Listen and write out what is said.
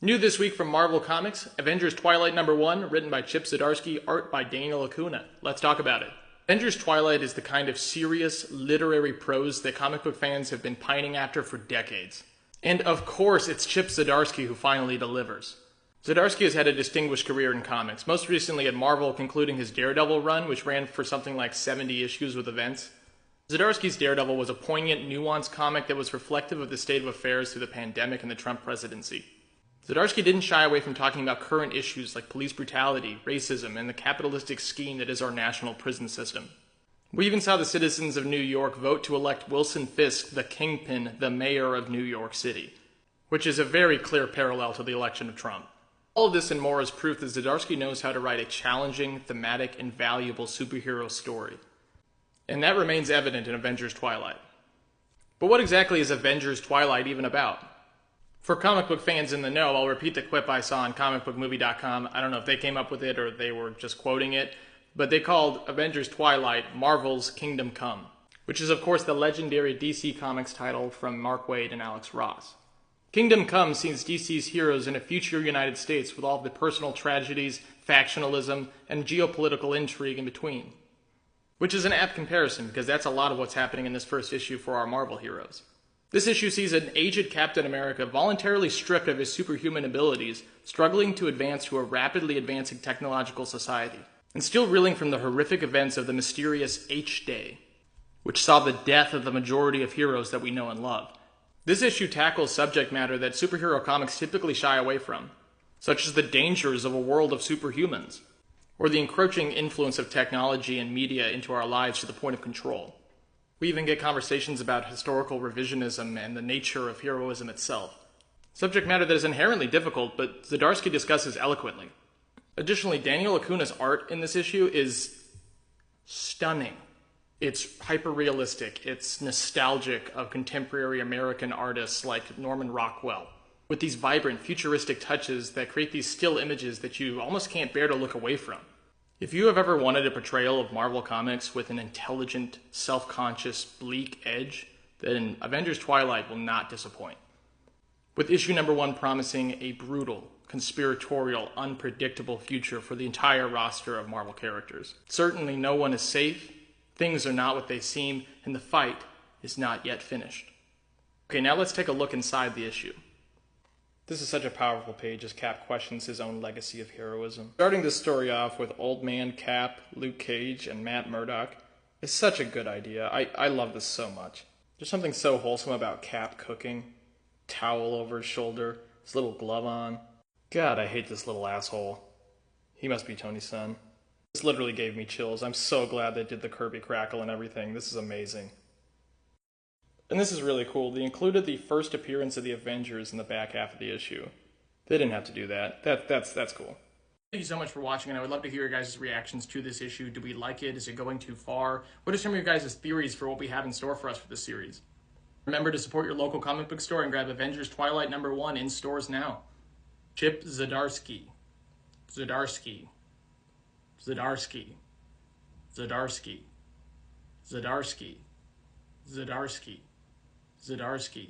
New this week from Marvel Comics, Avengers Twilight #1, written by Chip Zdarsky, art by Daniel Acuna. Let's talk about it. Avengers Twilight is the kind of serious, literary prose that comic book fans have been pining after for decades. And of course, it's Chip Zdarsky who finally delivers. Zdarsky has had a distinguished career in comics, most recently at Marvel, concluding his Daredevil run, which ran for something like 70 issues with events. Zdarsky's Daredevil was a poignant, nuanced comic that was reflective of the state of affairs through the pandemic and the Trump presidency. Zdarsky didn't shy away from talking about current issues like police brutality, racism, and the capitalistic scheme that is our national prison system. We even saw the citizens of New York vote to elect Wilson Fisk, the kingpin, the mayor of New York City, which is a very clear parallel to the election of Trump. All of this and more is proof that Zdarsky knows how to write a challenging, thematic, and valuable superhero story. And that remains evident in Avengers Twilight. But what exactly is Avengers Twilight even about? For comic book fans in the know, I'll repeat the quip I saw on comicbookmovie.com. I don't know if they came up with it or they were just quoting it, but they called Avengers Twilight Marvel's Kingdom Come, which is of course the legendary DC Comics title from Mark Waid and Alex Ross. Kingdom Come sees DC's heroes in a future United States with all of the personal tragedies, factionalism, and geopolitical intrigue in between. Which is an apt comparison because that's a lot of what's happening in this first issue for our Marvel heroes. This issue sees an aged Captain America voluntarily stripped of his superhuman abilities, struggling to advance to a rapidly advancing technological society, and still reeling from the horrific events of the mysterious H-Day, which saw the death of the majority of heroes that we know and love. This issue tackles subject matter that superhero comics typically shy away from, such as the dangers of a world of superhumans, or the encroaching influence of technology and media into our lives to the point of control. We even get conversations about historical revisionism and the nature of heroism itself. Subject matter that is inherently difficult, but Zdarsky discusses eloquently. Additionally, Daniel Acuna's art in this issue is stunning. It's hyper-realistic, it's nostalgic of contemporary American artists like Norman Rockwell, with these vibrant, futuristic touches that create these still images that you almost can't bear to look away from. If you have ever wanted a portrayal of Marvel Comics with an intelligent, self-conscious, bleak edge, then Avengers Twilight will not disappoint. With issue #1 promising a brutal, conspiratorial, unpredictable future for the entire roster of Marvel characters. Certainly no one is safe, things are not what they seem, and the fight is not yet finished. Okay, now let's take a look inside the issue. This is such a powerful page as Cap questions his own legacy of heroism. Starting this story off with Old Man Cap, Luke Cage, and Matt Murdock is such a good idea. I love this so much. There's something so wholesome about Cap cooking, towel over his shoulder, his little glove on. God, I hate this little asshole. He must be Tony's son. This literally gave me chills. I'm so glad they did the Kirby crackle and everything. This is amazing. And this is really cool. They included the first appearance of the Avengers in the back half of the issue. They didn't have to do that. That's cool. Thank you so much for watching, and I would love to hear your guys' reactions to this issue. Do we like it? Is it going too far? What are some of your guys' theories for what we have in store for us for this series? Remember to support your local comic book store and grab Avengers Twilight #1 in stores now. Chip Zdarsky. Zdarsky. Zdarsky. Zdarsky. Zdarsky. Zdarsky. Zdarsky.